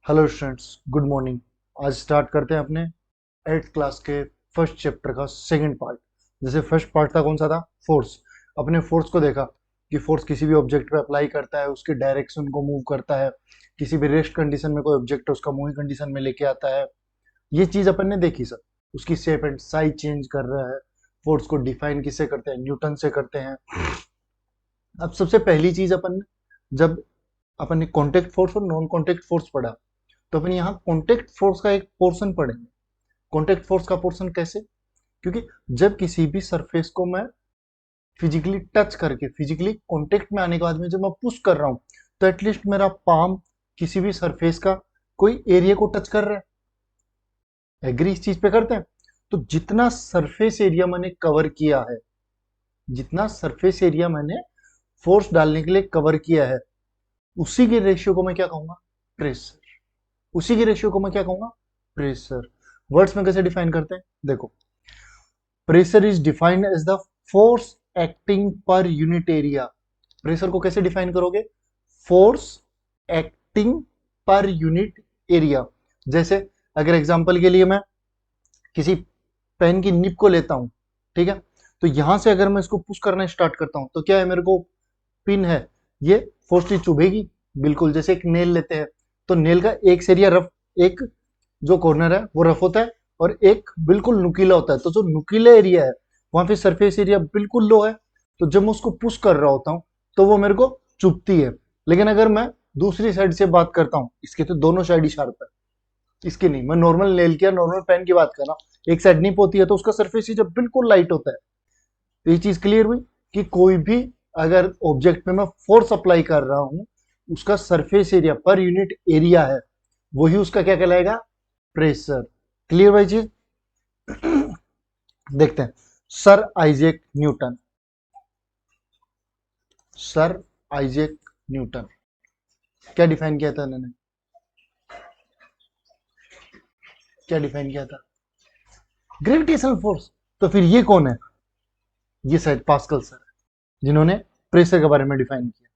Hello students, good morning. आज start करते हैं अपने 8th क्लास के फर्स्ट चैप्टर का सेकंड पार्ट। जैसे फर्स्ट पार्ट था कौन सा था? फोर्स। अपने फोर्स को देखा कि फोर्स किसी भी ऑब्जेक्ट पे अप्लाई करता है, उसके डायरेक्शन को मूव करता है, किसी भी रेस्ट कंडीशन में कोई ऑब्जेक्ट है उसका मूविंग कंडीशन में लेके आता है। ये चीज अपन ने देखी सर। उसकी शेप एंड साइज चेंज कर रहा है। फोर्स को डिफाइन किससे करते हैं? न्यूटन से करते हैं। अब सबसे पहली चीज जब अपन ने कॉन्टेक्ट फोर्स और नॉन कॉन्टेक्ट फोर्स पढ़ा, तो अपन यहाँ कॉन्टेक्ट फोर्स का एक पोर्शन पढ़ेंगे। कॉन्टेक्ट फोर्स का पोर्शन कैसे? क्योंकि जब किसी भी सरफेस को मैं फिजिकली टच करके फिजिकली कॉन्टेक्ट में आने के बाद में जब मैं पुश कर रहा हूं, तो एटलीस्ट मेरा पाम किसी भी सरफेस का कोई एरिया को टच कर रहा है। एग्री इस चीज पे करते हैं? तो जितना सरफेस एरिया मैंने कवर किया है, जितना सरफेस एरिया मैंने फोर्स डालने के लिए कवर किया है, उसी के रेशियो को मैं क्या कहूंगा? प्रेशर। उसी के रेशियो को मैं क्या कहूंगा? प्रेशर। वर्ड्स में कैसे डिफाइन करते हैं? देखो, pressure is defined as the force acting per unit area. Pressure को कैसे डिफाइन करोगे? Force acting per unit area. जैसे अगर एग्जांपल के लिए मैं किसी पेन की निब को लेता हूं, ठीक है, तो यहां से अगर मैं इसको पुश करना स्टार्ट करता हूं, तो क्या है, मेरे को पिन है, ये फोर्सली चुभेगी। बिल्कुल जैसे एक नेल लेते हैं, तो नेल का एक एरिया रफ, एक जो कॉर्नर है वो रफ होता है और एक बिल्कुल नुकीला होता है। तो जो नुकीला एरिया है वहां पे सरफेस एरिया बिल्कुल लो है, तो जब मैं उसको पुश कर रहा होता हूं तो वो मेरे को चुभती है। लेकिन अगर मैं दूसरी साइड से बात करता हूं, इसके तो दोनों साइड ही शार्प है, इसकी नहीं, मैं नॉर्मल नेल की या नॉर्मल पेन की बात कर रहा हूं, एक साइड निप होती है तो उसका सरफेस एरिया बिल्कुल लाइट होता है। तो ये चीज क्लियर हुई कि कोई भी अगर ऑब्जेक्ट में मैं फोर्स अप्लाई कर रहा हूं, उसका सरफेस एरिया पर यूनिट एरिया है, वही उसका क्या कहलाएगा? प्रेशर। क्लियर भाई चीज? देखते हैं। Sir Isaac Newton. Sir Isaac Newton क्या डिफाइन किया था इन्होंने? क्या डिफाइन किया था? Gravitational force. तो फिर ये कौन है? ये शायद पास्कल सर है, जिन्होंने प्रेशर के बारे में डिफाइन किया।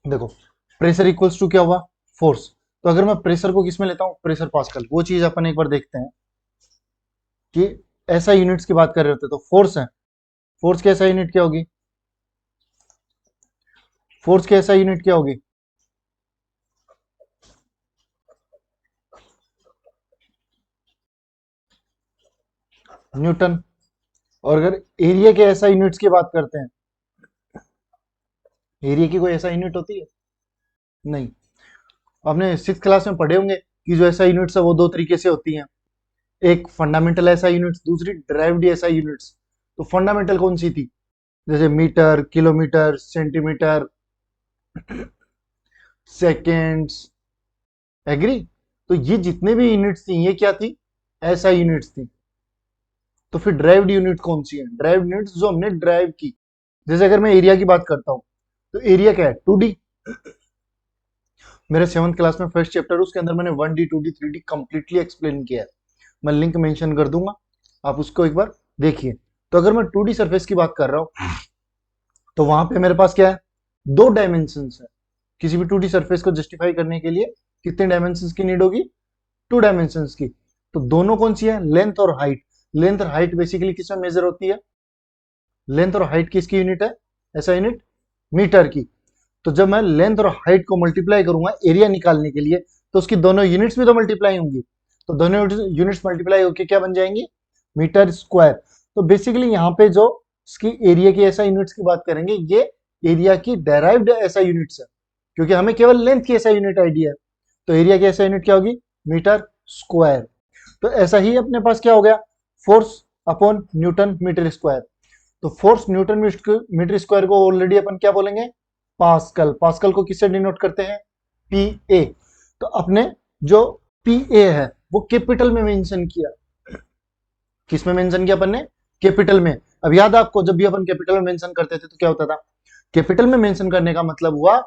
देखो, प्रेशर इक्वल्स टू क्या हुआ? फोर्स। तो अगर मैं प्रेशर को किस में लेता हूं? Pressure pascal. वो चीज अपन एक बार देखते हैं कि ऐसा यूनिट्स की बात कर रहे होते तो फोर्स है, फोर्स की ऐसा यूनिट क्या होगी? फोर्स की ऐसा यूनिट क्या होगी? न्यूटन। और अगर एरिया के ऐसा यूनिट्स की बात करते हैं, एरिया की कोई ऐसा यूनिट होती है? नहीं। आपने 6th क्लास में पढ़े होंगे कि जो ऐसा यूनिट्स है वो दो तरीके से होती हैं। एक फंडामेंटल ऐसा यूनिट्स, दूसरी ड्राइव्ड ऐसा यूनिट्स। तो फंडामेंटल कौन सी थी? जैसे metre, kilometre, centimetre, seconds. Agree? तो ये जितने भी यूनिट्स थी, ये क्या थी? ऐसा यूनिट्स थी। तो फिर ड्राइव्ड यूनिट कौन सी है? ड्राइव्ड यूनिट्स जो हमने ड्राइव की। जैसे अगर मैं एरिया की बात करता हूं, तो एरिया क्या है? 2D। मेरे 7th क्लास में फर्स्ट चैप्टर, उसके अंदर मैंने 1D 2D 3D completely explain किया है। मैं लिंक मेंशन कर दूंगा, आप उसको एक बार देखिए। तो अगर मैं 2D सरफेस की बात कर रहा हूं, तो वहां पे मेरे पास क्या है? दो डायमेंशन है। किसी भी 2D सरफेस को जस्टिफाई करने के लिए कितने डायमेंशन की नीड होगी? 2 डायमेंशन की। तो दोनों कौन सी है? लेंथ और हाइट। लेंथ और हाइट बेसिकली किसमें मेजर होती है? लेंथ और हाइट किसकी यूनिट है? ऐसा यूनिट मीटर की। तो जब मैं लेंथ और हाइट को मल्टीप्लाई करूंगा एरिया निकालने के लिए, तो उसकी दोनों यूनिट्स भी तो मल्टीप्लाई होंगी। तो दोनों यूनिट्स मल्टीप्लाई होकर क्या बन जाएंगी? Metre square. तो बेसिकली यहाँ पे जो इसकी एरिया की ऐसा यूनिट्स की बात करेंगे, ये एरिया की डेराइव्ड ऐसा यूनिट्स है, क्योंकि हमें केवल लेंथ की ऐसा यूनिट आइडिया है। तो एरिया की ऐसा यूनिट क्या होगी? Metre square. तो ऐसा ही अपने पास क्या हो गया? Force upon newton metre square. तो फोर्स न्यूटन मीटर स्क्वायर को ऑलरेडी अपन क्या बोलेंगे? पास्कल। पास्कल को किससे डिनोट करते हैं? P A. तो अपने जो पी ए है वो कैपिटल में मेंशन किया। किस में मेंशन किया अपन ने? कैपिटल में। अब याद है आपको, जब भी अपन कैपिटल में मेंशन करते थे तो क्या होता था? कैपिटल में मेंशन करने का मतलब हुआ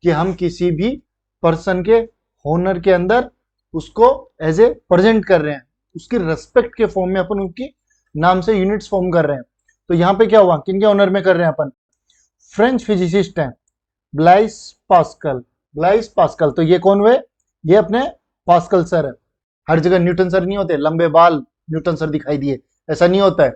कि हम किसी भी पर्सन के होनर के अंदर उसको एज ए प्रेजेंट कर रहे हैं, उसकी रेस्पेक्ट के फॉर्म में अपन उनकी नाम से यूनिट्स फॉर्म कर रहे हैं। तो यहां पे क्या हुआ? किनके ऑनर में कर रहे हैं अपन? फ्रेंच फिजिसिस्ट हैं ब्लाइस पास्कल। Blaise pascal. तो ये कौन हुए? ये अपने पास्कल सर है। हर जगह न्यूटन सर नहीं होते, लंबे बाल न्यूटन सर दिखाई दिए, ऐसा नहीं होता है।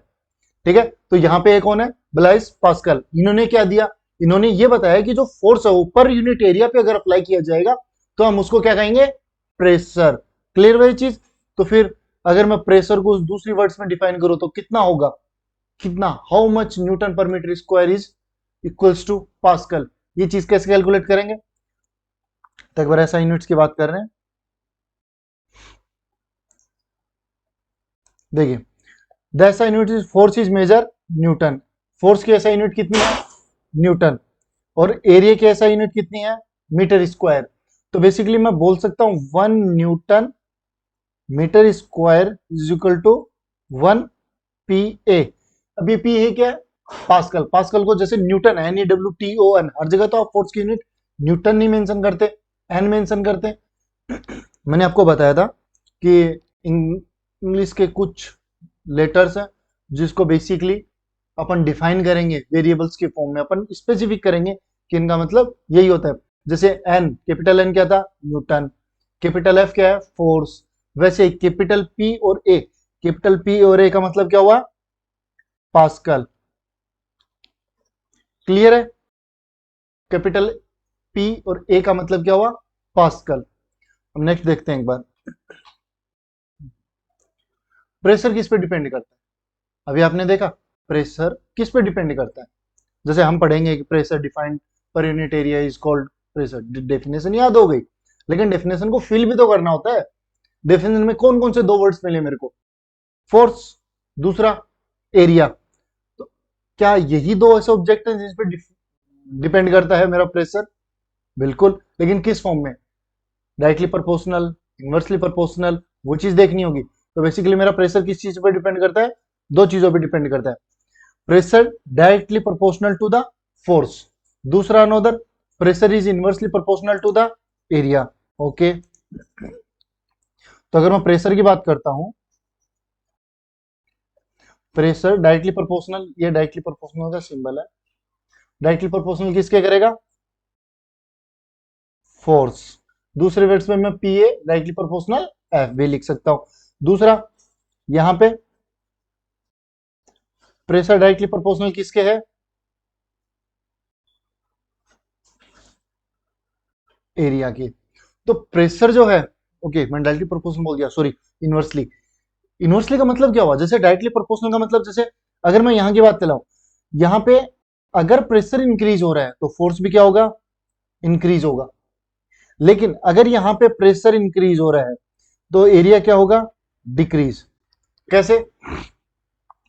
ठीक है, तो यहाँ पे कौन है? Blaise pascal. इन्होंने क्या दिया? इन्होंने ये बताया कि जो फोर्स है ऊपर यूनिट एरिया पे अगर अप्लाई किया जाएगा तो हम उसको क्या कहेंगे? प्रेशर। क्लियर वही चीज? तो फिर अगर मैं प्रेशर को दूसरी वर्ड्स में डिफाइन करूं तो कितना होगा? कितना? How much newton per metre square is equals to pascal. ये चीज कैसे कैलकुलेट करेंगे? तो एक बार ऐसा यूनिट्स की बात कर रहे हैं। देखिए, the SI unit is force is measure newton. Force की ऐसा यूनिट कितनी है? न्यूटन। और एरिया की ऐसा यूनिट कितनी है? Metre square. तो बेसिकली मैं बोल सकता हूं 1 newton metre square is equal to 1 PA। अब ये पी है क्या? पास्कल। पास्कल को जैसे न्यूटन, NEWTON, हर जगह तो आप फोर्स की यूनिट न्यूटन नहीं मेंशन करते, एन मेंशन करते। मैंने आपको बताया था कि इंग्लिश के कुछ लेटर्स हैं जिसको बेसिकली अपन डिफाइन करेंगे वेरिएबल्स के फॉर्म में, अपन स्पेसिफिक करेंगे कि इनका मतलब यही होता है। जैसे एन, कैपिटल एन क्या था? न्यूटन। कैपिटल एफ क्या है? फोर्स। वैसे कैपिटल पी और ए, कैपिटल पी और ए का मतलब क्या हुआ? पास्कल। क्लियर है? कैपिटल पी और ए का मतलब क्या हुआ? पास्कल। अब नेक्स्ट देखते हैं एक बार, प्रेशर किस पे डिपेंड करता है? अभी आपने देखा प्रेशर किस पे डिपेंड करता है। जैसे हम पढ़ेंगे कि प्रेशर डिफाइंड पर unit area is called pressure. Definition याद हो गई, लेकिन डेफिनेशन को फिल भी तो करना होता है। डेफिनेशन में कौन कौन से दो वर्ड्स मिले मेरे को? फोर्स, दूसरा एरिया। तो क्या यही दो ऐसे ऑब्जेक्ट हैं जिस पे डिपेंड करता है मेरा प्रेशर? बिल्कुल, लेकिन किस फॉर्म में? डायरेक्टली प्रोपोर्शनल, इनवर्सली प्रोपोर्शनल, वो चीज देखनी होगी। तो बेसिकली मेरा प्रेशर किस चीज पर डिपेंड करता है? दो चीजों पर डिपेंड करता है। Pressure directly proportional to the force, दूसरा another pressure is inversely proportional to the area. Okay, तो अगर मैं प्रेशर की बात करता हूं, प्रेशर डायरेक्टली प्रोपोर्शनल, ये डायरेक्टली प्रोपोर्शनल का सिंबल है। डायरेक्टली प्रोपोर्शनल किसके करेगा? फोर्स। दूसरे वर्ड्स में मैं पीए डायरेक्टली प्रोपोर्शनल एफ भी लिख सकता हूं। दूसरा, यहां पे प्रेशर डायरेक्टली प्रोपोर्शनल किसके है? एरिया की। तो प्रेशर जो है, ओके मैंने डायरेक्टली प्रोपोर्शनल बोल दिया, सॉरी, इनवर्सली। इनवर्सली का मतलब क्या हुआ? जैसे डायरेक्टली प्रोपोर्शनल का मतलब, जैसे अगर मैं यहां की बात चलाऊं, यहां पे अगर प्रेशर इंक्रीज हो रहा है तो फोर्स भी क्या होगा? इंक्रीज होगा। लेकिन अगर यहां पे प्रेशर इंक्रीज हो रहा है तो एरिया क्या होगा? डिक्रीज। कैसे?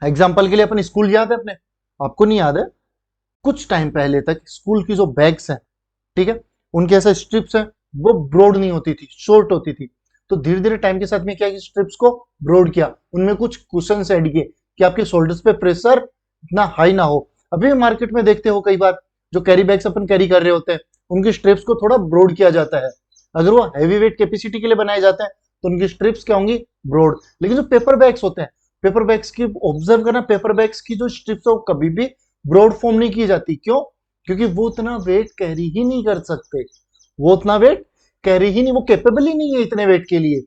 एग्जाम्पल के लिए अपन स्कूल याद है अपने? आपको नहीं याद है? कुछ टाइम पहले तक स्कूल की जो बैग्स हैं, ठीक है, उनके ऐसे स्ट्रिप्स हैं, वो ब्रॉड नहीं होती थी, शॉर्ट होती थी। तो धीरे धीरे टाइम के साथ में क्या, स्ट्रिप्स को ब्रॉड किया, उनमें कुछ कुशन ऐड किए कि आपके शोल्डर्स पे प्रेशर इतना हाई ना हो। अभी मार्केट में देखते हो कई बार जो कैरी बैग्स अपन कैरी कर रहे होते हैं, उनकी स्ट्रिप्स को थोड़ा ब्रॉड किया जाता है। अगर वो हैवी वेट कैपेसिटी के लिए बनाए जाते हैं तो उनकी स्ट्रिप्स क्या होंगी? ब्रॉड। लेकिन जो पेपर बैग्स होते हैं, पेपर बैग्स की ऑब्जर्व करना, पेपर बैग्स की जो स्ट्रिप्स है वो कभी भी ब्रॉड फॉर्म नहीं की जाती। क्यों? क्योंकि वो उतना वेट कैरी ही नहीं कर सकते। वो उतना वेट कैरी ही नहीं, वो केपेबल ही नहीं है इतने वेट के लिए।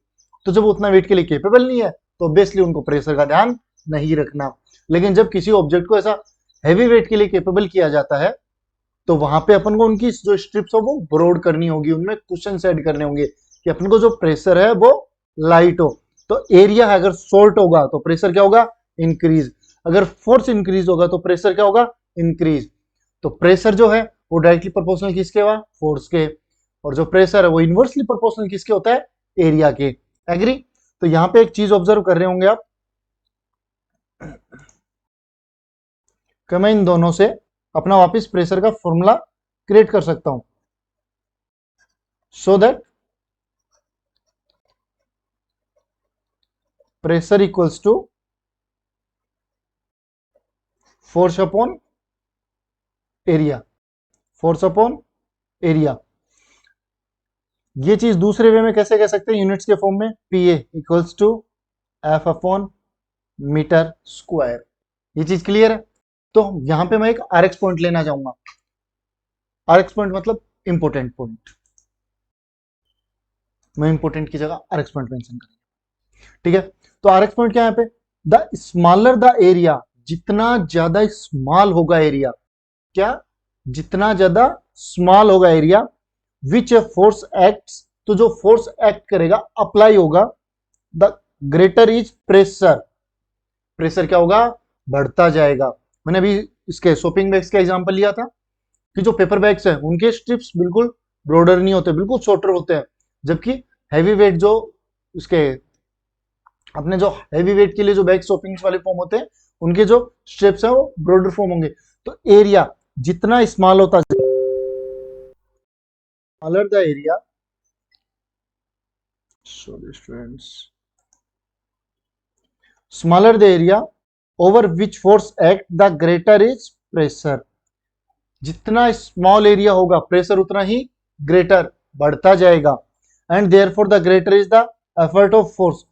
तो जब वो उतना वेट के लिए केपेबल नहीं है तो ऑब्वियसली उनको प्रेशर का ध्यान नहीं रखना। लेकिन जब किसी ऑब्जेक्ट को ऐसा हैवी वेट के लिए केपेबल किया जाता है तो वहां पे अपन को उनकी जो स्ट्रिप्स हो वो ब्रॉड करनी होगी, उनमें कुशन ऐड करने होंगे कि अपन को जो प्रेशर है वो लाइट हो। तो एरिया है अगर शॉर्ट होगा तो प्रेशर क्या होगा? इंक्रीज। अगर फोर्स इंक्रीज होगा तो प्रेशर क्या होगा? इंक्रीज। तो प्रेशर जो है वो डायरेक्टली प्रोपोर्शनल किसके हुआ? फोर्स के। और जो प्रेशर है वो इनवर्सली प्रोपोर्शनल किसके होता है? एरिया के। एग्री? तो यहां पे एक चीज ऑब्जर्व कर रहे होंगे आप कि मैं इन दोनों से अपना वापस प्रेशर का फॉर्मूला क्रिएट कर सकता हूं, so that pressure equals to force upon area. Force upon area. ये चीज दूसरे वे में कैसे कह सकते हैं? यूनिट्स के फॉर्म में, P A equals to F upon metre square. ये चीज क्लियर है? तो यहां पे मैं एक आर एक्स पॉइंट लेना चाहूंगा। आर एक्स पॉइंट मतलब इंपोर्टेंट पॉइंट। मेन इंपोर्टेंट की जगह आर एक्स पॉइंट मेंशन करेंगे। ठीक है, तो आर एक्स पॉइंट क्या है यहाँ पे, द स्मॉलर द एरिया, जितना ज्यादा स्मॉल होगा एरिया, क्या, जितना ज्यादा स्मॉल होगा area, which a force acts, तो जो फोर्स एक्ट करेगा, अप्लाई होगा, the greater is pressure, pressure क्या होगा, बढ़ता जाएगा। मैंने अभी इसके शॉपिंग बैग्स का एग्जांपल लिया था कि जो पेपर बैग्स हैं उनके स्ट्रिप्स बिल्कुल ब्रॉडर नहीं होते, बिल्कुल शॉर्टर होते हैं, जबकि हैवी वेट जो उसके अपने जो हैवी वेट के लिए जो बैग शॉपिंग वाले फॉर्म होते हैं उनके जो स्ट्रिप्स हैं वो ब्रॉडर फॉर्म होंगे। तो एरिया जितना स्मॉल होता, smaller the area, sorry students, smaller the area over which force act the greater is pressure, जितना स्मॉल एरिया होगा प्रेशर उतना ही ग्रेटर बढ़ता जाएगा, and therefore the greater is the effort of force,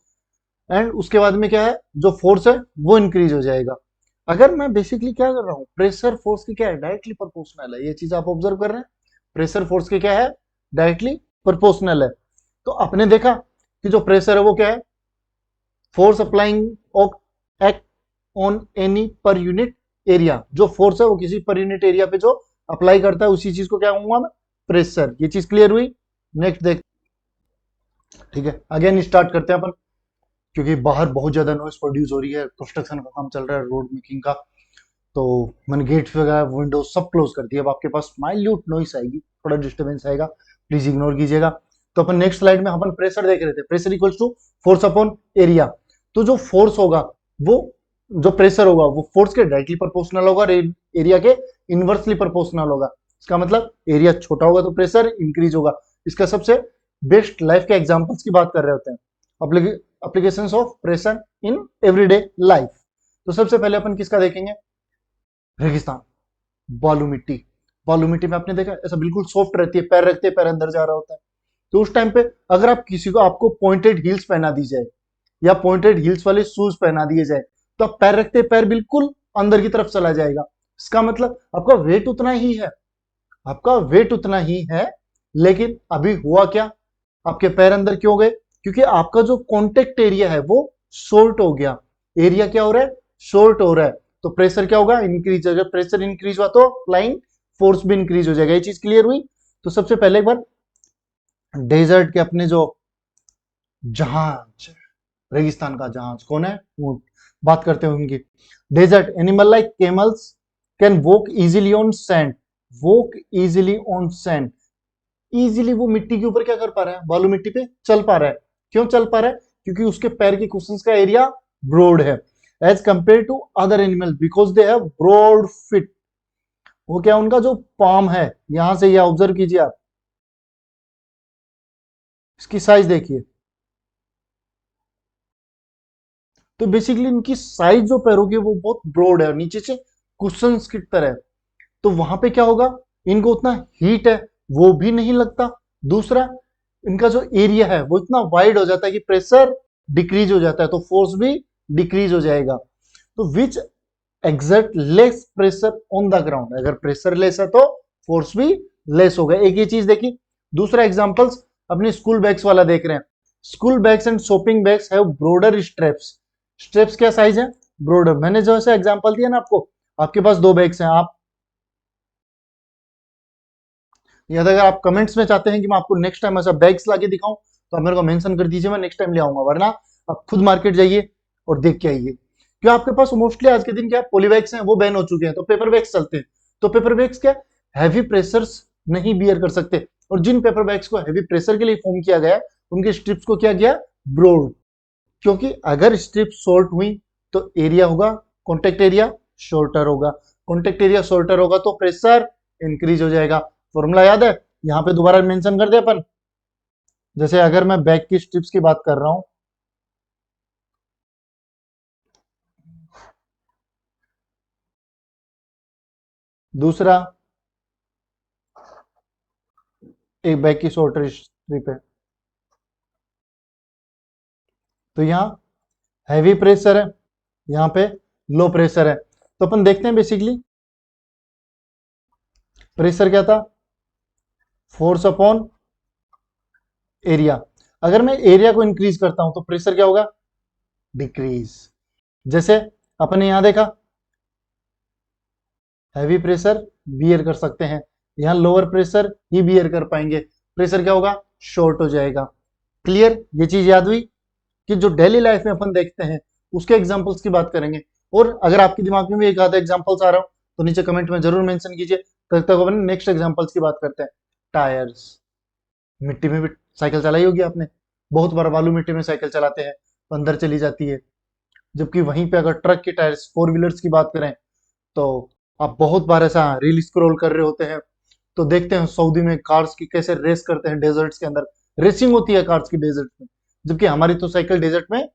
and उसके बाद में क्या है, जो फोर्स है वो इंक्रीज हो जाएगा। अगर मैं बेसिकली क्या कर रहा हूं, प्रेशर फोर्स की क्या है, डायरेक्टली प्रोपोर्शनल है, ये चीज आप ऑब्जर्व कर रहे हैं, प्रेशर फोर्स की क्या है, डायरेक्टली प्रोपोर्शनल है। तो आपने देखा कि जो प्रेशर है वो क्या है, force applying act on any पर यूनिट एरिया, जो फोर्स है वो किसी पर यूनिट एरिया पे जो अप्लाई करता है उसी चीज को क्या कहूंगा मैं, प्रेशर। ये चीज क्लियर हुई, नेक्स्ट देख। ठीक है, अगेन स्टार्ट करते हैं अपन, क्योंकि बाहर बहुत ज्यादा नॉइस प्रोड्यूस हो रही है, कंस्ट्रक्शन का काम चल रहा है, रोड मेकिंग का, तो मैंने गेट्स वगैरह विंडोज सब क्लोज कर दिया। अब आपके पास माइल्यूट नॉइस आएगी, थोड़ा डिस्टर्बेंस आएगा, प्लीज इग्नोर कीजिएगा। तो अपन नेक्स्ट स्लाइड में अपन प्रेशर देख रहे थे, pressure equals to force upon area. तो जो फोर्स होगा वो, जो प्रेशर होगा वो फोर्स के डायरेक्टली प्रोपोर्शनल होगा और एरिया के इनवर्सली प्रोपोर्शनल होगा। इसका मतलब एरिया छोटा होगा तो प्रेशर इंक्रीज होगा। इसका सबसे बेस्ट लाइफ के एग्जांपल्स की बात कर रहे होते हैं, applications of pressure in everyday life. तो सबसे पहले अपन किसका देखेंगे, रेगिस्तान, बालू मिट्टी। बालू मिट्टी में आपने देखा ऐसा बिल्कुल सॉफ्ट रहती है, पैर रखते पैर अंदर जा रहा होता है। तो उस टाइम पे अगर आप किसी को, आपको पॉइंटेड हील्स पहना दी जाए या पॉइंटेड हील्स वाले शूज पहना दिए जाए, तो आप पैर रखते पैर बिल्कुल अंदर की तरफ चला जाएगा। इसका मतलब आपका वेट उतना ही है, आपका वेट उतना ही है, लेकिन अभी हुआ क्या, आपके पैर अंदर क्यों गए, क्योंकि आपका जो कॉन्टेक्ट एरिया है वो शॉर्ट हो गया। एरिया क्या हो रहा है, शॉर्ट हो रहा है, तो प्रेशर क्या होगा, इंक्रीज। अगर प्रेशर इंक्रीज हुआ तो अप्लाइंग फोर्स भी इंक्रीज हो जाएगा। ये चीज क्लियर हुई। तो सबसे पहले एक बार डेजर्ट के अपने जो जहाज, रेगिस्तान का जहाज कौन है, ऊंट, बात करते हैं उनकी। Desert animal like camels can walk easily on sand, walk easily on sand, easily वो मिट्टी के ऊपर क्या कर पा रहा है, बालू मिट्टी पे चल पा रहा है। क्यों चल पा रहा है, क्योंकि उसके पैर के कुशंस का एरिया ब्रॉड है, as compare to other animal because they have broad feet. वो क्या, उनका जो पाम है, यहां से ये ऑब्जर्व कीजिए आप, इसकी साइज देखिए, तो बेसिकली इनकी साइज जो पैरों की वो बहुत ब्रॉड है और नीचे से कुशंस की तरह है। तो वहां पे क्या होगा, इनको उतना हीट है वो भी नहीं लगता। दूसरा, इनका जो एरिया है वो इतना वाइड हो जाता है कि प्रेशर डिक्रीज हो जाता है, तो फोर्स भी डिक्रीज हो जाएगा। तो which exert less pressure on the ground, अगर प्रेशर लेस है तो फोर्स भी लेस होगा। एक ये चीज देखी। दूसरा एग्जांपल्स अपने स्कूल बैग्स वाला देख रहे हैं। School bags and shopping bags have broader straps, straps क्या साइज है, ब्रॉडर। मैंने जो ऐसा एग्जांपल दिया ना आपको, आपके पास दो बैग्स हैं, आप या अगर आप कमेंट्स में चाहते हैं कि मैं आपको नेक्स्ट टाइम ऐसा बैग्स लाके दिखाऊं तो आप मेरे को मेंशन कर दीजिए, मैं नेक्स्ट टाइम ले आऊंगा, वरना आप खुद मार्केट जाइए और देख के आइए। क्यों, आपके पास मोस्टली आज के दिन क्या पॉली बैग्स हैं वो बैन हो चुके हैं, तो पेपर बैग्स चलते हैं। तो पेपर बैग्स क्या, हैवी प्रेशर्स नहीं बियर कर सकते, और जिन पेपर बैग्स को हैवी प्रेशर के लिए फॉर्म किया गया उनके स्ट्रिप्स को क्या किया, ब्रॉड। क्योंकि अगर स्ट्रिप शॉर्ट हुई तो एरिया होगा, कॉन्टेक्ट एरिया शॉर्टर होगा, कॉन्टेक्ट एरिया शॉर्टर होगा तो प्रेशर इंक्रीज हो जाएगा। फॉर्मूला याद है, यहां पे दोबारा मेंशन कर दे अपन। जैसे अगर मैं बैक की स्ट्रिप्स की बात कर रहा हूं, दूसरा एक बैक की शॉर्टर स्ट्रिप है, तो यहाँ हैवी प्रेशर है, यहाँ पे लो प्रेशर है। तो अपन देखते हैं बेसिकली प्रेशर क्या था, फोर्स अपॉन एरिया। अगर मैं एरिया को इंक्रीज करता हूं तो प्रेशर क्या होगा, डिक्रीज। जैसे अपने यहां देखा हैवी प्रेशर बियर कर सकते हैं, यहां लोअर प्रेशर ही बियर कर पाएंगे, प्रेशर क्या होगा, शॉर्ट हो जाएगा। क्लियर, ये चीज याद हुई कि जो डेली लाइफ में अपन देखते हैं उसके एग्जांपल्स की बात करेंगे। और अगर आपके दिमाग में भी एक आधा एग्जांपल्स आ रहा हो तो नीचे कमेंट में जरूर मेंशन कीजिए, तब तक अपन नेक्स्ट एग्जांपल्स की बात करते हैं। टायर्स, मिट्टी में भी साइकिल चलाई होगी आपने, बहुत बार बालू मिट्टी में साइकिल चलाते हैं तो अंदर चली जाती है। जबकि वहीं पे अगर ट्रक के टायर्स, फोर व्हीलर्स की बात करें तो आप बहुत बार ऐसा रील स्क्रॉल कर रहे होते हैं तो देखते हैं सऊदी में कार्स की कैसे रेस करते हैं, डेजर्ट्स के अंदर रेसिंग होती है कार्स की डेजर्ट में, जबकि हमारी तो साइकिल डेजर्ट में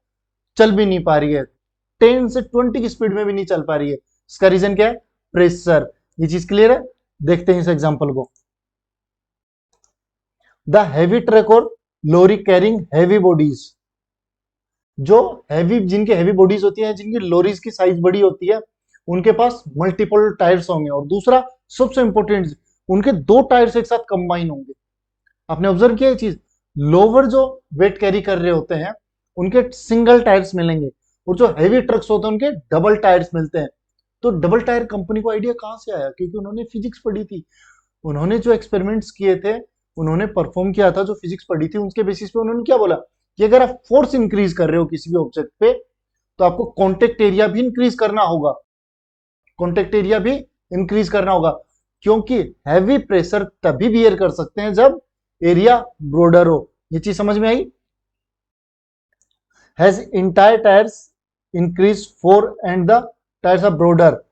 चल भी नहीं पा रही है, 10 से 20 की स्पीड में भी नहीं चल पा रही है। इसका रीजन क्या है, प्रेशर। ये चीज क्लियर है, देखते हैं इस एग्जांपल को। द हैवी ट्रक और लॉरी कैरिंग हैवी बॉडीज, जो हैवी, जिनके हैवी बॉडीज होती है, जिनकी लॉरीज की साइज बड़ी होती है, उनके पास मल्टीपल टायर्स होंगे, और दूसरा सबसे इंपॉर्टेंट, उनके दो टायर्स एक साथ कंबाइन होंगे। आपने ऑब्जर्व किया ये चीज, लोअर जो वेट कैरी कर रहे होते हैं उनके सिंगल टायर्स मिलेंगे, और जो हैवी ट्रक्स होते हैं उनके डबल टायर्स मिलते हैं। तो डबल टायर कंपनी को आइडिया कहां से आया, क्योंकि उन्होंने फिजिक्स पढ़ी थी, उन्होंने जो एक्सपेरिमेंट्स किए थे, उन्होंने परफॉर्म किया था, जो फिजिक्स पढ़ी थी उसके बेसिस पे उन्होंने क्या बोला कि अगर आप फोर्स इंक्रीज कर रहे हो किसी भी ऑब्जेक्ट पे तो आपको कॉन्टेक्ट एरिया भी इंक्रीज करना होगा, कॉन्टेक्ट एरिया भी इंक्रीज करना होगा, क्योंकि हैवी प्रेशर तभी बियर कर सकते हैं जब एरिया ब्रॉडर हो। ये चीज समझ में आई। Has entire tyres increase four and the tyres are broader,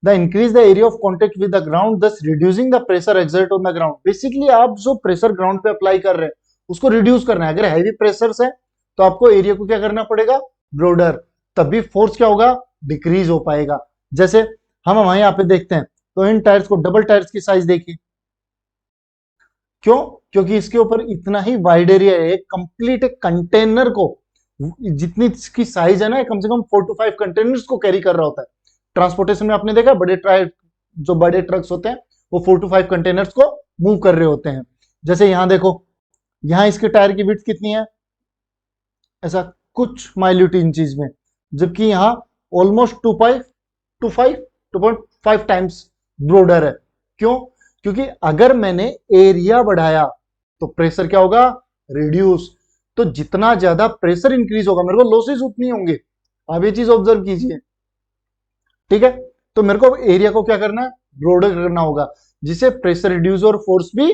the increase the area of contact with the ground thus reducing the pressure exert on the ground. Basically आप जो प्रेशर ग्राउंड पे apply कर रहे हैं उसको reduce करना है। अगर हैवी प्रेशर है तो आपको एरिया को क्या करना पड़ेगा, ब्रॉडर, तभी फोर्स क्या होगा, डिक्रीज हो पाएगा। जैसे हम हमारे यहाँ पे देखते हैं तो इन टायर्स को, डबल टायर्स की साइज देखिए, क्यों, क्योंकि इसके ऊपर इतना ही वाइड एरिया है, कंप्लीट कंटेनर को, जितनी इसकी साइज है ना, कम से कम 4 to 5 कंटेनर्स को कैरी कर रहा होता है। ट्रांसपोर्टेशन में आपने देखा बड़े ट्राय, जो बड़े ट्रक्स होते हैं वो 4 to 5 कंटेनर्स को मूव कर रहे होते हैं। जैसे यहां देखो, यहां इसके टायर की विड्थ कितनी है, ऐसा कुछ माइल्यूट इंचीज में, जबकि यहां ऑलमोस्ट 2.5 टाइम्स ब्रॉडर है। क्यों, क्योंकि अगर मैंने एरिया बढ़ाया तो प्रेशर क्या होगा, रिड्यूस, तो जितना ज्यादा प्रेशर इंक्रीज होगा मेरे को लॉसेस उतनी होंगे। आप ये चीज ऑब्जर्व कीजिए, ठीक है। तो मेरे को एरिया को क्या करना है, ब्रॉडर करना होगा, जिससे प्रेशर रिड्यूस और फोर्स भी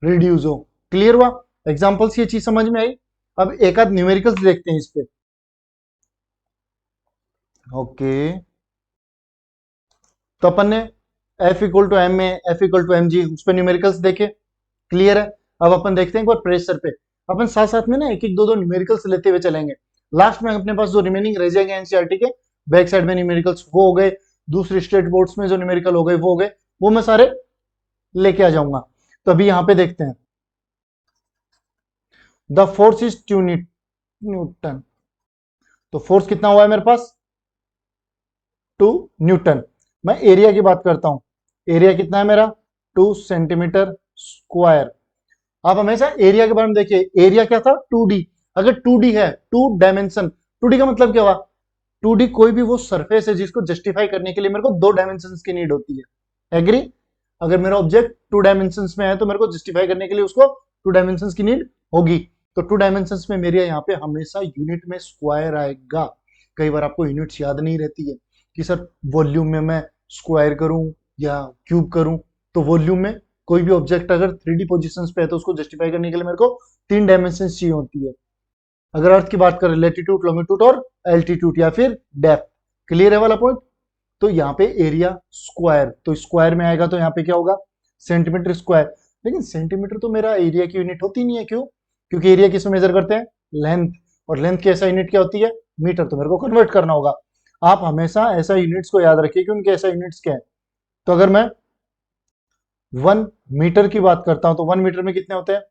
रिड्यूस हो। क्लियर हुआ, एग्जांपल्स ये चीज समझ में आई। अब एक आध न्यूमेरिकल्स देखते हैं इस पे। ओके, तो अपन ने F equal to M A, F equal to M G, उस पर न्यूमेरिकल्स देखे, क्लियर है। अब अपन देखते हैं एक बार प्रेशर पे, अपन साथ साथ में ना एक एक दो दो न्यूमेरिकल्स लेते हुए चलेंगे। लास्ट में अपने पास जो रिमेनिंग रह जाएंगे एनसीईआरटी के बैक साइड में न्यूमेरिकल्स, वो हो गए, दूसरे स्टेट बोर्ड्स में जो न्यूमेरिकल हो गए वो हो गए, वो मैं सारे लेके आ जाऊंगा। तो अभी यहां पे देखते हैं, द फोर्स इज 2 न्यूटन। तो फोर्स कितना हुआ है मेरे पास, 2 न्यूटन। मैं एरिया की बात करता हूं, एरिया कितना है मेरा, 2 सेंटीमीटर स्क्वायर। आप हमेशा एरिया के बारे में देखिए, एरिया क्या था, 2D। अगर 2D है, टू डायमेंशन, 2D का मतलब क्या हुआ, 2D कोई भी वो सरफेस है जिसको जस्टिफाई करने के लिए मेरे को 2 डायमेंशन की नीड होती है। एग्री, अगर मेरा ऑब्जेक्ट 2 डायमेंशन में है तो मेरे को जस्टिफाई करने के लिए उसको 2 डायमेंशन की नीड होगी। तो 2 डायमेंशन में मेरे यहाँ पे हमेशा यूनिट में स्क्वायर आएगा। कई बार आपको यूनिट्स याद नहीं रहती है कि सर वॉल्यूम में मैं स्क्वायर करूं या क्यूब करूं, तो वॉल्यूम में कोई भी ऑब्जेक्ट अगर 3D पोजीशंस पे है तो उसको जस्टिफाई करने के लिए मेरे को 3 डायमेंशन चाहिए होती है। अगर अर्थ की बात करें, लेटीट्यूड, लॉन्गिट्यूड और एल्टीट्यूड या फिर डेप्थ। क्लियर है वाला पॉइंट। तो यहाँ पे एरिया स्क्वायर, तो स्क्वायर में आएगा तो यहाँ पे क्या होगा, सेंटीमीटर स्क्वायर। लेकिन सेंटीमीटर तो मेरा एरिया की यूनिट होती नहीं है, क्यों, क्योंकि एरिया किस में मेजर करते हैं, लेंथ, और लेंथ की ऐसा यूनिट क्या होती है, मीटर। तो मेरे को कन्वर्ट करना होगा। आप हमेशा ऐसा यूनिट्स को याद रखिए कि उनके ऐसा यूनिट्स क्या है। तो अगर मैं 1 मीटर की बात करता हूं तो 1 मीटर में कितने होते हैं,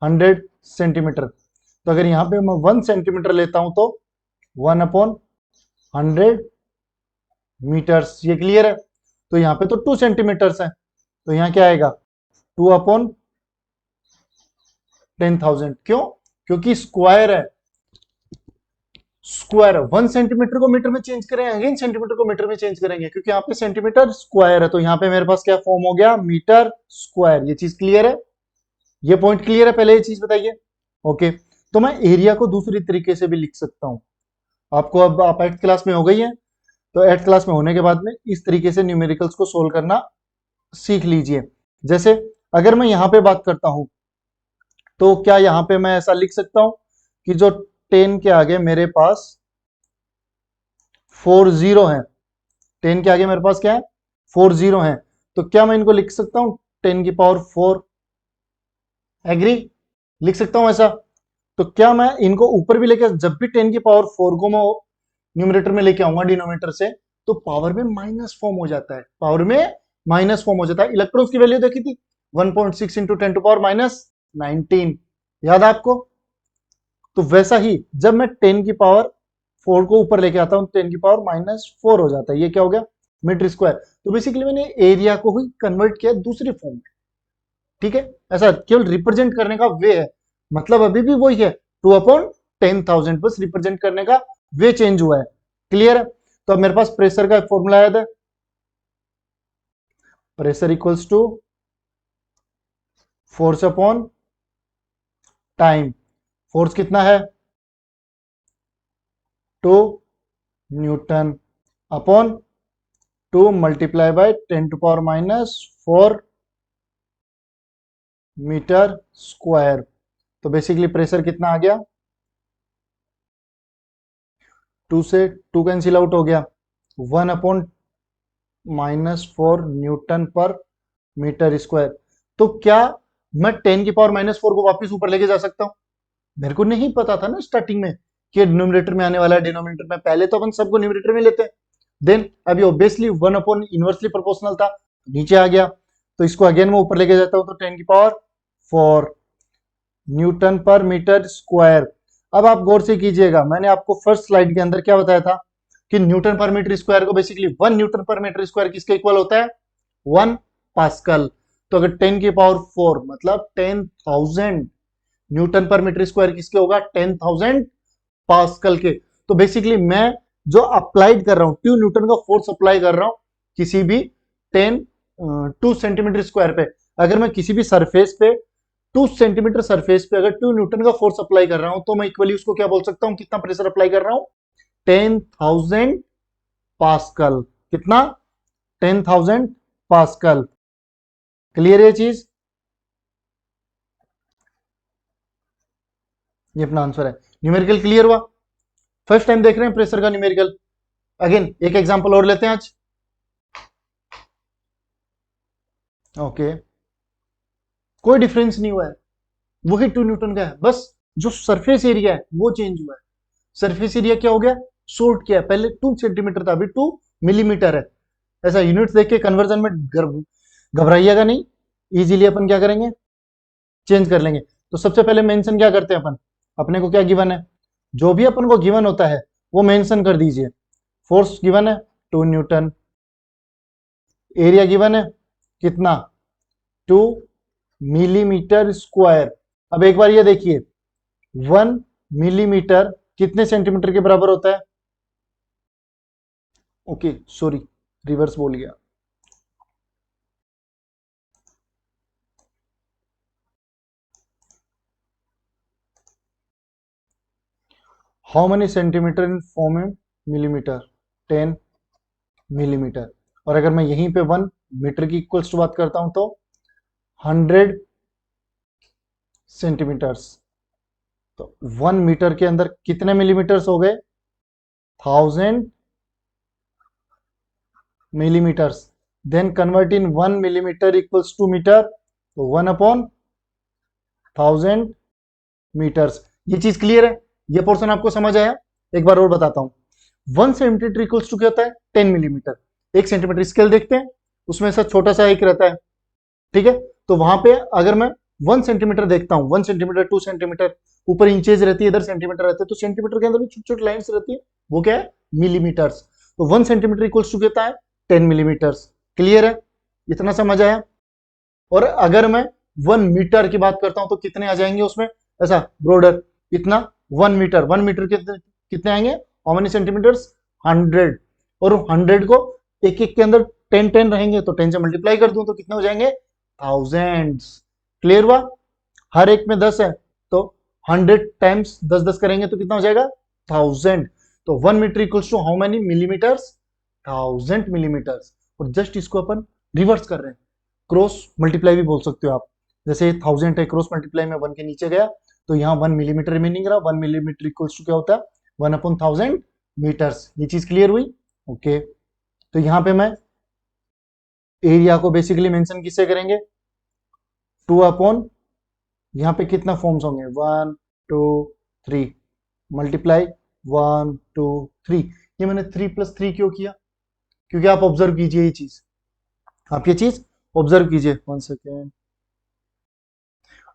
100 सेंटीमीटर। तो अगर यहां पे मैं 1 सेंटीमीटर लेता हूं तो 1/100 मीटर्स। ये क्लियर है। तो यहाँ पे तो 2 सेंटीमीटर्स है, तो यहाँ क्या आएगा, 2/10,000। क्यों, क्योंकि स्क्वायर है, स्क्वायर 1 सेंटीमीटर को मीटर में चेंज करें, अगेन सेंटीमीटर को मीटर में चेंज करेंगे, क्योंकि यहाँ पे सेंटीमीटर स्क्वायर है, तो यहाँ पे मेरे पास क्या फॉर्म हो गया, मीटर स्क्वायर। ये चीज क्लियर है, ये पॉइंट क्लियर है, पहले ये चीज बताइए। ओके, तो मैं एरिया को दूसरी तरीके से भी लिख सकता हूं। आपको अब आप 8th क्लास में हो गई है, तो 8th क्लास में होने के बाद में इस तरीके से न्यूमेरिकल्स को सोल्व करना सीख लीजिए। जैसे अगर मैं यहां पे बात करता हूं, तो क्या यहां पे मैं ऐसा लिख सकता हूं कि जो 10 के आगे मेरे पास 4 जीरो है, 10 के आगे मेरे पास क्या है, 4 जीरो है, तो क्या मैं इनको लिख सकता हूं 10 की पावर 4? एग्री, लिख सकता हूं ऐसा? तो क्या मैं इनको ऊपर भी लेके, जब भी 10 की पावर 4 को मैं न्यूमरेटर में लेके आऊंगा डिनोमिनेटर से, तो पावर में माइनस फॉर्म हो जाता है, पावर में माइनस फॉर्म हो जाता है। इलेक्ट्रॉन्स की वैल्यू देखी थी 1.6 इंटू 10 टू पावर माइनस 19, याद है आपको? तो वैसा ही जब मैं 10 की पावर 4 को ऊपर लेके आता हूं, 10 की पावर माइनस 4 हो जाता है। ये क्या हो गया, मीटर स्क्वायर। तो बेसिकली मैंने एरिया को ही कन्वर्ट किया दूसरी फॉर्म में, ठीक है? ऐसा केवल रिप्रेजेंट करने का वे है, मतलब अभी भी वही है, 2/10,000, बस रिप्रेजेंट करने का वे चेंज हुआ है। क्लियर है? तो अब मेरे पास प्रेशर का फॉर्मूला याद है, pressure equals to force upon time. Force कितना है, 2 newton upon 2 multiply by 10 to power minus 4 metre square. तो बेसिकली प्रेशर कितना आ गया, 2 से 2 कैंसिल आउट हो गया, 1 upon -4 Newton per metre square. तो क्या मैं 10 की पावर -4 को वापस ऊपर लेके जा सकता हूं? मेरे को नहीं पता था ना स्टार्टिंग में कि न्यूमरेटर में आने वाला है डिनोमिनेटर में, पहले तो अपन सबको न्यूमरेटर में लेते हैं, देन अभी ऑब्वियसली 1 अपॉन इनवर्सली प्रोपोर्शनल था, नीचे आ गया, तो इसको अगेन मैं ऊपर लेके जाता हूं, तो 10 की power 4 Newton per metre square. अब आप गौर से कीजिएगा, मैंने आपको फर्स्ट स्लाइड के अंदर क्या बताया था कि न्यूटन पर मीटर स्क्वायर को basically 1 Newton per metre square किसके इक्वल होता है, 1 पास्कल। तो अगर 10 की पावर 4 मतलब 10,000 न्यूटन पर मीटर स्क्वायर किसके होगा, 10,000 पास्कल के। तो बेसिकली मैं जो अप्लाइड कर रहा हूं, 2 न्यूटन का फोर्स अप्लाई कर रहा हूं किसी भी 2 सेंटीमीटर स्क्वायर पे। अगर मैं किसी भी सरफेस पे 2 सेंटीमीटर सरफेस पे अगर 2 न्यूटन का फोर्स अप्लाई कर रहा हूं, तो मैं इक्वली उसको क्या बोल सकता हूं, कितना प्रेशर अप्लाई कर रहा हूं, 10,000 पास्कल। कितना, 10,000 पास्कल। क्लियर है चीज? ये अपना आंसर है। न्यूमेरिकल क्लियर हुआ? फर्स्ट टाइम देख रहे हैं प्रेशर का न्यूमेरिकल। अगेन एक एग्जांपल और लेते हैं आज। ओके, कोई डिफरेंस नहीं हुआ है, वही 2 न्यूटन का है, बस जो सरफेस एरिया है वो चेंज हुआ है। सरफेस एरिया क्या हो गया, शॉर्ट किया है, पहले 2 सेंटीमीटर था, अभी 2 मिलीमीटर है। ऐसा यूनिट्स देख के कन्वर्जन में घबराइएगा नहीं, इजीली अपन क्या करेंगे, चेंज कर लेंगे। तो सबसे पहले मेंशन क्या करते हैं अपन, अपने को क्या गिवन है, जो भी अपन को गिवन होता है वो मेंशन कर दीजिए। फोर्स गिवन है 2 न्यूटन, एरिया गिवन है कितना, 2 मिलीमीटर स्क्वायर। अब एक बार ये देखिए, 1 मिलीमीटर कितने सेंटीमीटर के बराबर होता है, ओके सॉरी रिवर्स बोल गया, how many centimetre in form में मिलीमीटर, 10 मिलीमीटर। और अगर मैं यहीं पे 1 मीटर की इक्वल्स टू बात करता हूं, तो 100 सेंटीमीटर्स। तो 1 मीटर के अंदर कितने मिलीमीटर्स हो गए, 1000 millimetres. Then convert in 1 millimetre equals to metre, तो 1 अपॉन 1000 मीटर्स। ये चीज क्लियर है, ये पोर्शन आपको समझ आया? एक बार और बताता हूं, 1 सेंटीमीटर इक्वल्स टू क्या होता है, 10 मिलीमीटर। 1 सेंटीमीटर स्केल देखते हैं, उसमें से छोटा सा एक रहता है, ठीक है? तो वहां पे अगर मैं 1 सेंटीमीटर देखता हूं, 1 सेंटीमीटर, 2 सेंटीमीटर, ऊपर इंचेज रहती है, इधर सेंटीमीटर रहते हैं, तो सेंटीमीटर के अंदर भी छोटी छोटी लाइन्स रहती है, वो क्या है, मिलीमीटर्स। तो 1 सेंटीमीटर इक्वल्स टू कितना है, 10 मिलीमीटर्स। क्लियर है, इतना समझ आया? और अगर मैं 1 मीटर की बात करता हूं, तो कितने आ जाएंगे उसमें, ऐसा ब्रॉडर, इतना 1 मीटर, 1 मीटर कितने कितने आएंगे, हाउ मेनी सेंटीमीटर्स, 100, और 100 को एक एक के अंदर 10 रहेंगे तो 10 से मल्टीप्लाई कर दूं तो कितने हो जाएंगे, थाउजेंड्स। क्लियर हुआ, हर एक में 10 है तो 100 टाइम्स 10 करेंगे तो कितना हो जाएगा, 1000। तो 1 metre equals to how many millimetres, 1000 millimetres. और जस्ट इसको अपन रिवर्स कर रहे हैं, क्रॉस मल्टीप्लाई भी बोल सकते हो आप, जैसे 1000 है, क्रॉस मल्टीप्लाई में 1 के नीचे गया तो यहाँ 1 मिलीमीटर रिमेनिंग रहा, 1 मिलीमीटर इक्वल्स टू क्या होता है, 1/1000 मीटर्स। ये चीज क्लियर हुई, ओके। तो यहाँ पे मैं एरिया को बेसिकली मेंशन किससे करेंगे, 2/, यहाँ पे कितना फॉर्म्स होंगे, 1 2 3 मल्टीप्लाई 1 2 3। ये मैंने 3+3 क्यों किया, क्योंकि आप ऑब्जर्व कीजिए ये चीज, आप ये चीज ऑब्जर्व कीजिए, 1 सेकेंड,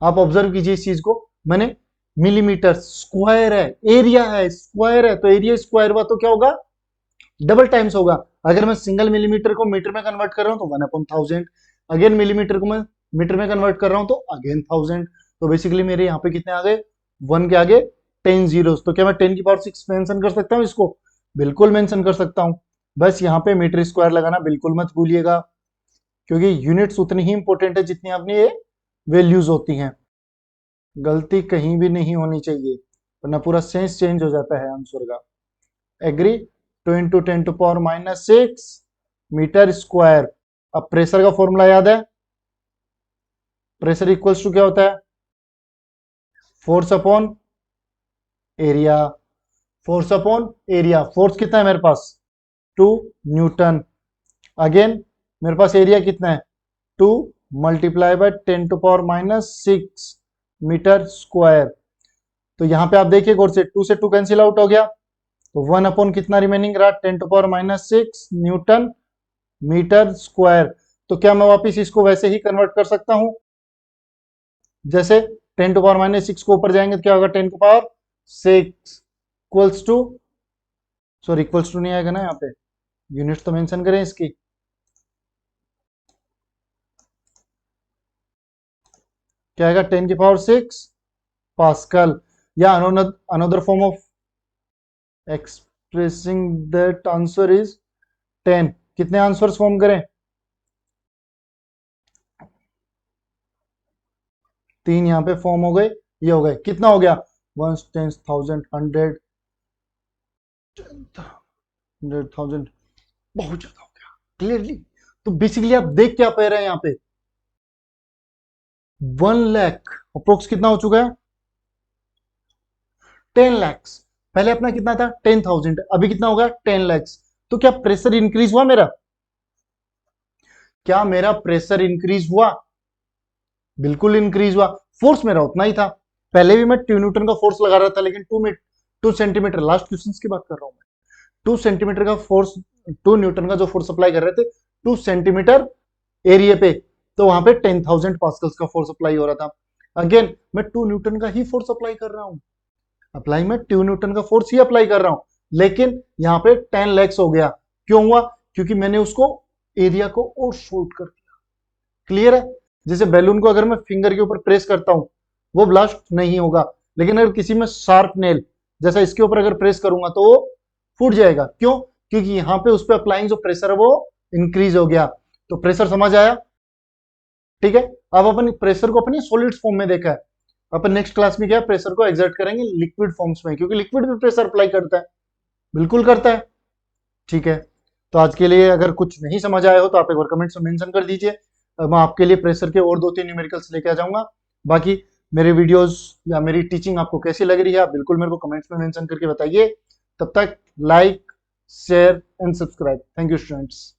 आप ऑब्जर्व कीजिए इस चीज को। मैंने मिलीमीटर स्क्वायर है, एरिया है स्क्वायर है, तो एरिया स्क्वायर हुआ तो क्या होगा, डबल टाइम्स होगा। अगर मैं सिंगल मिलीमीटर को मीटर में कन्वर्ट कर रहा हूं तो 1/1000, अगेन मिलीमीटर को मैं मीटर में कन्वर्ट कर रहा हूं तो अगेन 1000। तो बेसिकली मेरे यहाँ पे कितने आ गए, 1 के आगे 10 जीरोस। तो क्या मैं 10⁶ मेंशन कर सकता हूँ इसको, बिल्कुल मेंशन कर सकता हूँ। बस यहाँ पे मीटर स्क्वायर लगाना बिल्कुल मत भूलिएगा, क्योंकि यूनिट्स उतनी ही इंपॉर्टेंट है जितनी अपनी ये वैल्यूज होती हैं। गलती कहीं भी नहीं होनी चाहिए वरना पूरा सेंस चेंज हो जाता है आंसर का। Agree, 2 into 10⁻⁶ metre square. अब प्रेशर का फॉर्मूला याद है, प्रेशर इक्वल्स टू क्या होता है, force upon area, force upon area. Force कितना है मेरे पास, 2 न्यूटन। अगेन मेरे पास एरिया कितना है, 2 मल्टीप्लाई बाय 10⁻⁶ मीटर स्क्वायर। तो यहां पे आप देखिए गौर से, 2 से 2 कैंसिल आउट हो गया तो 1/, कितना रिमेनिंग रहा, 10⁻⁶ न्यूटन मीटर स्क्वायर। तो क्या मैं वापिस इसको वैसे ही कन्वर्ट कर सकता हूं, जैसे 10⁻⁶ को ऊपर जाएंगे तो क्या होगा, 10⁻6 equals to, sorry equals to नहीं आएगा ना, यहाँ पे यूनिट्स तो मेंशन करें इसकी, क्या आएगा, 10⁶ पास्कल। या another form of expressing that answer is 10। कितने आंसर्स फॉर्म करें, 3 यहाँ पे फॉर्म हो गए, ये हो गए, कितना हो गया, 1 10 1000 100 100,000, बहुत ज्यादा हो गया क्लियरली। तो बेसिकली आप देख क्या पा रहे हैं यहाँ पे, 1 लाख अप्रोक्स कितना हो चुका है, 10 लाख। पहले अपना कितना था, 10,000, अभी कितना होगा, 10 लाख। तो क्या प्रेशर इंक्रीज हुआ मेरा, क्या मेरा प्रेशर इंक्रीज हुआ, बिल्कुल इंक्रीज हुआ। फोर्स मेरा उतना ही था, पहले भी मैं 2 न्यूटन का फोर्स लगा रहा था, लेकिन 2 सेंटीमीटर, लास्ट क्वेश्चन की बात कर रहा हूं मैं, 2 सेंटीमीटर का फोर्स, 2 न्यूटन का जो फोर्स अप्लाई कर रहे थे 2 सेंटीमीटर एरिया पे, तो वहां पे 10,000 पास्कल्स का फोर्स अप्लाई हो रहा था। अगेन मैं 2 न्यूटन का ही फोर्स अप्लाई कर रहा हूं, अप्लाई मैं 2 न्यूटन का फोर्स ही अप्लाई कर रहा हूं, लेकिन यहाँ पे 10 लैक्स हो गया। क्यों हुआ, क्योंकि मैंने उसको एरिया को और शॉर्ट कर दिया। क्लियर है, जैसे बैलून को अगर मैं फिंगर के ऊपर प्रेस करता हूं वो ब्लास्ट नहीं होगा, लेकिन अगर किसी में शार्प नेल जैसा इसके ऊपर अगर प्रेस करूंगा तो वो फूट जाएगा। क्यों, क्योंकि यहाँ पे उस पर अप्लाइंग जो प्रेशर है वो इंक्रीज हो गया। तो प्रेशर समझ आया, ठीक है। अब अपन प्रेशर को अपनी सॉलिड्स फॉर्म में देखा है, अपन नेक्स्ट क्लास में क्या प्रेशर को एक्सर्ट करेंगे लिक्विड फॉर्म्स में, क्योंकि लिक्विड भी प्रेशर अप्लाई करता है, बिल्कुल करता है, ठीक है। तो आज के लिए अगर कुछ नहीं समझ आया हो तो आप एक बार कमेंट्स में मेंशन कर दीजिए, मैं आपके लिए प्रेशर के और 2-3 न्यूमेरिकल्स लेके आ जाऊंगा। बाकी मेरे वीडियोस या मेरी टीचिंग आपको कैसी लग रही है आप बिल्कुल मेरे को कमेंट्स में मेंशन करके बताइए। तब तक like share and subscribe. Thank you students.